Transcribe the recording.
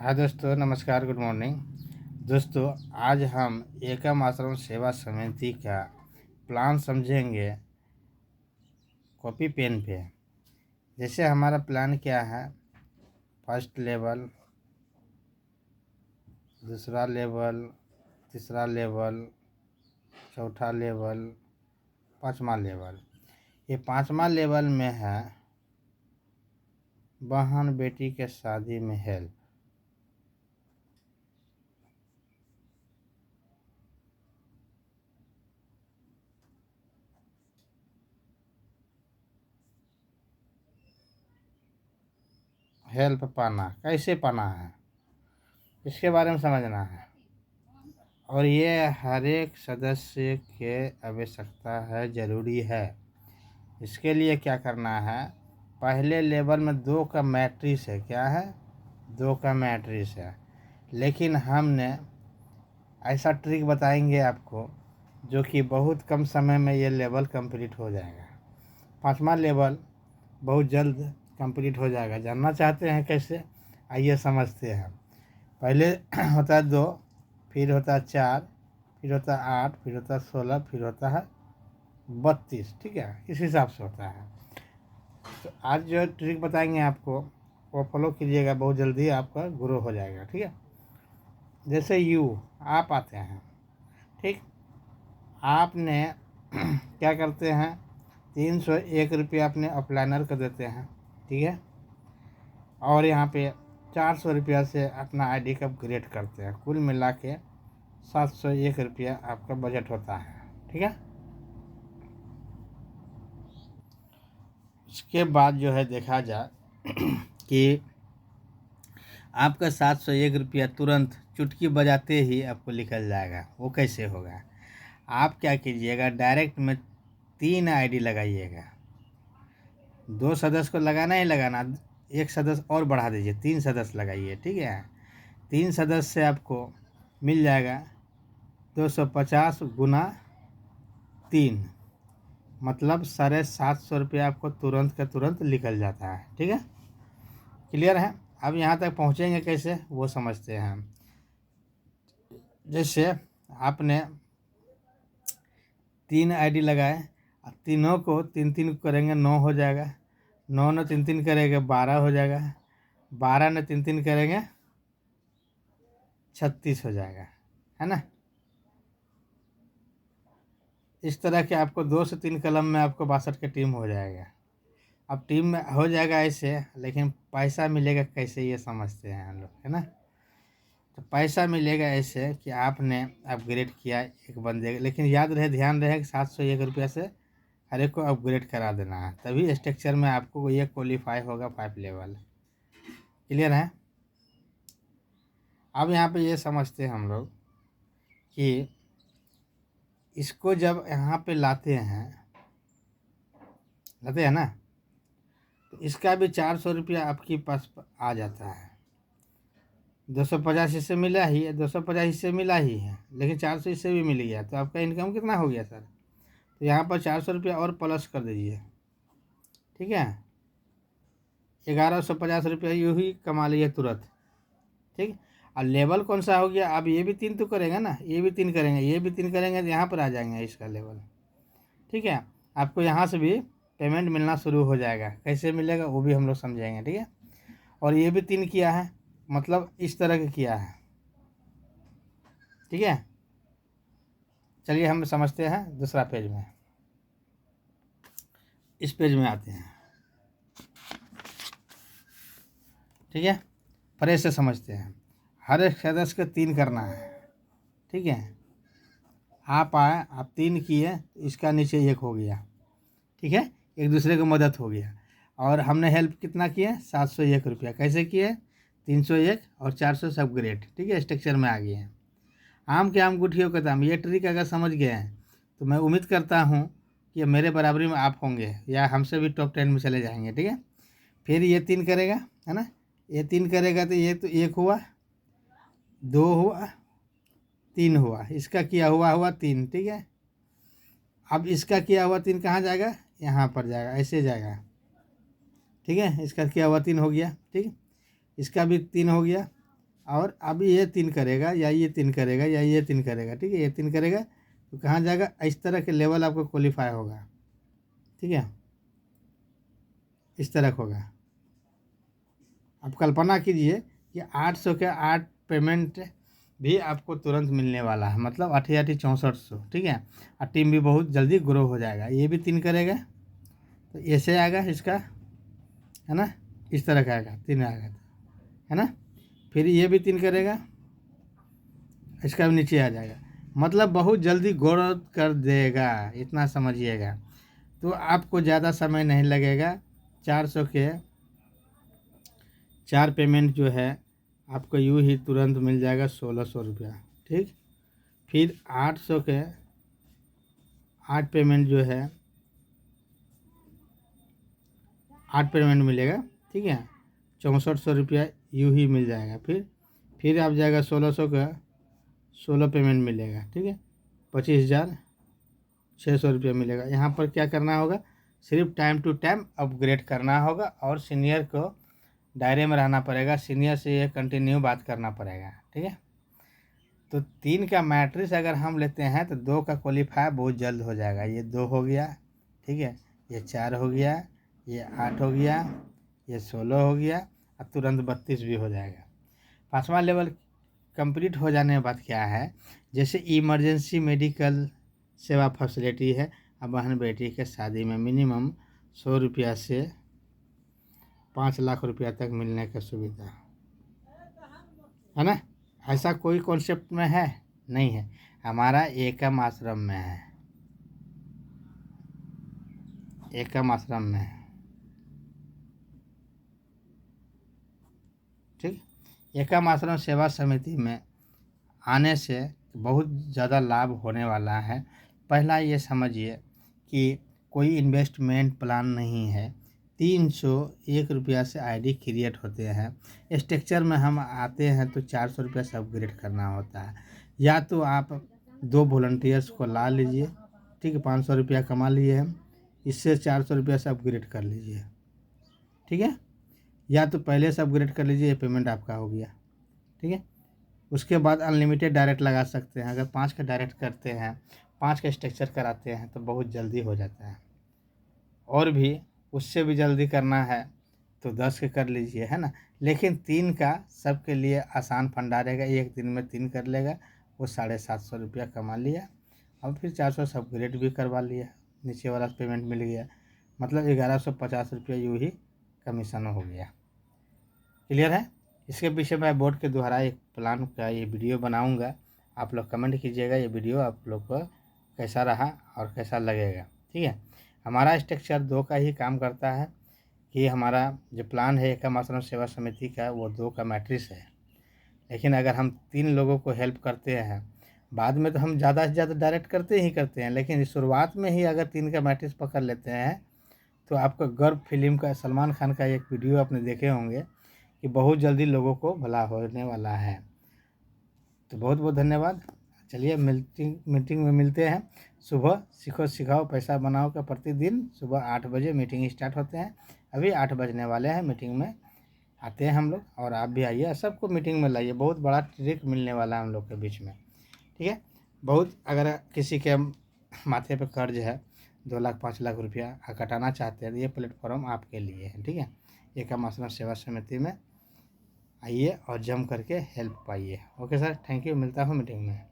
हाँ दोस्तों, नमस्कार, गुड मॉर्निंग। दोस्तों, आज हम एकम आश्रम सेवा समिति का प्लान समझेंगे कॉपी पेन पे। जैसे हमारा प्लान क्या है, फर्स्ट लेवल, दूसरा लेवल, तीसरा लेवल, चौथा लेवल, पाँचवा लेवल। ये पाँचवा लेवल में है बहन बेटी के शादी में हेल्प। हेल्प पाना कैसे पाना है, इसके बारे में समझना है। और ये हर एक सदस्य के आवश्यकता है, ज़रूरी है। इसके लिए क्या करना है, पहले लेवल में 2 का मैट्रिक्स है। क्या है? 2 का मैट्रिक्स है। लेकिन हमने ऐसा ट्रिक बताएंगे आपको जो कि बहुत कम समय में ये लेवल कंप्लीट हो जाएगा। 5वां लेवल बहुत जल्द कंप्लीट हो जाएगा। जानना चाहते हैं कैसे? आइए समझते हैं। पहले होता है 2, फिर होता है 4, फिर होता है 8, फिर होता है 16, फिर होता है 32। ठीक है, इस हिसाब से होता है। तो आज जो ट्रिक बताएंगे आपको वो फॉलो कीजिएगा, बहुत जल्दी आपका ग्रो हो जाएगा। ठीक है, जैसे आप आते हैं। ठीक, आपने क्या करते हैं, 301 रुपया अपने अपलाइनर को देते हैं। ठीक है, और यहाँ पे 400 रुपया से अपना आईडी का अपग्रेड करते हैं। कुल मिला के 701 रुपया आपका बजट होता है। ठीक है, उसके बाद जो है देखा जाए कि आपका 701 रुपया तुरंत चुटकी बजाते ही आपको निकल जाएगा। वो कैसे होगा? आप क्या कीजिएगा, डायरेक्ट में 3 आईडी लगाइएगा। 2 सदस्य को लगाना ही लगाना, 1 सदस्य और बढ़ा दीजिए, 3 सदस्य लगाइए। ठीक है, 3 सदस्य से आपको मिल जाएगा 250 गुना 3, मतलब 750 रुपया आपको तुरंत का तुरंत निकल जाता है। ठीक है, क्लियर है? अब यहाँ तक पहुँचेंगे कैसे वो समझते हैं हम। जैसे आपने 3 आईडी लगाए, तीनों को 3 करेंगे 9 हो जाएगा। 9 ने 3 करेंगे 12 हो जाएगा। 12 ने 3 करेंगे 36 हो जाएगा, है ना। इस तरह के आपको 2 से 3 कलम में आपको 62 की टीम हो जाएगा। अब टीम में हो जाएगा ऐसे, लेकिन पैसा मिलेगा कैसे ये समझते हैं हम लोग, है ना। तो पैसा मिलेगा ऐसे कि आपने अपग्रेड किया एक बंदे, लेकिन याद रहे, ध्यान रहे कि 701 रुपया से हर एक को अपग्रेड करा देना है, तभी स्ट्रक्चर में आपको ये क्वालिफाई होगा 5 लेवल। क्लियर है? अब यहाँ पे ये समझते हैं हम लोग कि इसको जब यहाँ पे लाते हैं ना, तो इसका भी 400 रुपया आपके पास आ जाता है। 250 हिस्से मिला ही है, 250 हिस्से मिला ही है, लेकिन 400 हिस्से भी मिल गया, तो आपका इनकम कितना हो गया सर? तो यहाँ पर 400 रुपया और प्लस कर दीजिए। ठीक है, 1150 रुपया यूँ ही कमा लिए तुरंत। ठीक, और लेवल कौन सा हो गया? अब ये भी 3 तो करेंगे ना, ये भी 3 करेंगे, ये भी 3 करेंगे, तो यहाँ पर आ जाएंगे इसका लेवल। ठीक है, आपको यहाँ से भी पेमेंट मिलना शुरू हो जाएगा। कैसे मिलेगा वो भी हम लोग समझाएंगे। ठीक है, और ये भी 3 किया है, मतलब इस तरह का किया है। ठीक है, चलिए हम समझते हैं दूसरा पेज में। इस पेज में आते हैं। ठीक है, परे से समझते हैं। हर एक सदस्य को 3 करना है। ठीक है, आप आए, आप 3 किए, इसका नीचे 1 हो गया। ठीक है, एक दूसरे को मदद हो गया। और हमने हेल्प कितना किया? 701 रुपया। कैसे किए? 301 और 400 से अपग्रेड। ठीक है, स्ट्रक्चर में आ गए हैं। आम के आम गुठियों के दाम, ये ट्रिक अगर समझ गए हैं तो मैं उम्मीद करता हूँ कि मेरे बराबरी में आप होंगे या हमसे भी टॉप 10 में चले जाएंगे। ठीक है, फिर ये 3 करेगा, है ना। ये 3 करेगा तो ये तो 1 हुआ, 2 हुआ, 3 हुआ, इसका किया हुआ 3। ठीक है, अब इसका किया हुआ 3 कहाँ जाएगा? यहाँ पर जाएगा, ऐसे जाएगा। ठीक है, इसका किया हुआ 3 हो गया। ठीक, इसका भी 3 हो गया, और अब ये 3 करेगा या ये 3 करेगा या ये 3 करेगा, ठीक है, ये 3 करेगा तो कहाँ जाएगा, इस तरह के लेवल आपको क्वालिफाई होगा, ठीक है, इस तरह होगा। अब कल्पना कीजिए कि 800 के 8 पेमेंट भी आपको तुरंत मिलने वाला है, मतलब 8 8 6400, ठीक है, और टीम भी बहुत जल्दी ग्रो हो जाएगा। ये भी 3 करेगा तो ऐसे आएगा इसका, है ना, इस तरह का आएगा, 3 आएगा, है ना, फिर ये भी 3 करेगा, इसका भी नीचे आ जाएगा, मतलब बहुत जल्दी ग्रोथ कर देगा, इतना समझिएगा। तो आपको ज़्यादा समय नहीं लगेगा। 400 के 4 पेमेंट जो है आपको यूँ ही तुरंत मिल जाएगा 1600 रुपया, ठीक। फिर 800 के 8 पेमेंट जो है 8 पेमेंट मिलेगा, ठीक है, 6400 रुपया यूँ ही मिल जाएगा। फिर आप जाएगा 1600 का 16 पेमेंट मिलेगा, ठीक है, 25,600 रुपया मिलेगा। यहाँ पर क्या करना होगा, सिर्फ टाइम टू टाइम अपग्रेड करना होगा और सीनियर को दायरे में रहना पड़ेगा, सीनियर से ये कंटिन्यू बात करना पड़ेगा, ठीक है। तो 3 का मैट्रिक्स अगर हम लेते हैं तो 2 का क्वालिफाई बहुत जल्द हो जाएगा। ये 2 हो गया, ठीक है, ये 4 हो गया, ये 8 हो गया, ये 16 हो गया, और तुरंत 32 भी हो जाएगा। 5वां लेवल कंप्लीट हो जाने के बाद क्या है, जैसे इमरजेंसी मेडिकल सेवा फैसिलिटी है। अब बहन बेटी के शादी में मिनिमम 100 रुपया से 5 लाख रुपया तक मिलने की सुविधा है ना। ऐसा कोई कॉन्सेप्ट में है नहीं है, हमारा एकम आश्रम में है, एकम आश्रम में है, ठीक। एकम आश्रम सेवा समिति में आने से बहुत ज़्यादा लाभ होने वाला है। पहला ये समझिए कि कोई इन्वेस्टमेंट प्लान नहीं है। 301 रुपया से आईडी क्रिएट होते हैं। स्ट्रक्चर में हम आते हैं तो 400 रुपया से अपग्रेड करना होता है। या तो आप 2 वॉलंटियर्स को ला लीजिए, ठीक है, 500 रुपया कमा लिए हम, इससे 400 रुपया से अपग्रेड कर लीजिए, ठीक है। या तो पहले से अपग्रेड कर लीजिए, ये पेमेंट आपका हो गया, ठीक है। उसके बाद अनलिमिटेड डायरेक्ट लगा सकते हैं। अगर 5 का डायरेक्ट करते हैं, 5 का स्ट्रक्चर कराते हैं तो बहुत जल्दी हो जाता है। और भी उससे भी जल्दी करना है तो 10 के कर लीजिए, है ना। लेकिन 3 का सबके लिए आसान फंडा रहेगा, एक दिन में 3 कर लेगा, वो 750 रुपया कमा लिया और फिर 400 से अपग्रेड भी करवा लिया, नीचे वाला पेमेंट मिल गया, मतलब 1150 रुपया यूँ ही कमीशन हो गया। क्लियर है। इसके पीछे मैं बोर्ड के द्वारा एक प्लान का ये वीडियो बनाऊंगा, आप लोग कमेंट कीजिएगा ये वीडियो आप लोग को कैसा रहा और कैसा लगेगा, ठीक है। हमारा स्ट्रक्चर 2 का ही काम करता है कि हमारा जो प्लान है एकम आश्रम सेवा समिति का वो 2 का मैट्रिक्स है। लेकिन अगर हम 3 लोगों को हेल्प करते हैं, बाद में तो हम ज़्यादा से ज़्यादा डायरेक्ट करते ही करते हैं, लेकिन शुरुआत में ही अगर 3 का मैट्रिक्स पकड़ लेते हैं तो आपको गर्व फिल्म का सलमान खान का एक वीडियो आपने देखे होंगे कि बहुत जल्दी लोगों को भला होने वाला है। तो बहुत बहुत धन्यवाद। चलिए मीटिंग में मिलते हैं। सुबह सीखो सिखाओ पैसा बनाओ का प्रतिदिन सुबह 8 बजे मीटिंग स्टार्ट होते हैं। अभी 8 बजने वाले हैं, मीटिंग में आते हैं हम लोग, और आप भी आइए, सबको मीटिंग में लाइए, बहुत बड़ा ट्रिक मिलने वाला है हम लोग के बीच में, ठीक है। बहुत अगर किसी के माथे पे कर्ज है 2 लाख 5 लाख रुपया कटाना चाहते हैं तो ये प्लेटफॉर्म आपके लिए है, ठीक है। एकम आश्रम सेवा समिति में आइए और जम करके हेल्प पाइए। ओके सर, थैंक यू, मिलता हूँ मीटिंग में।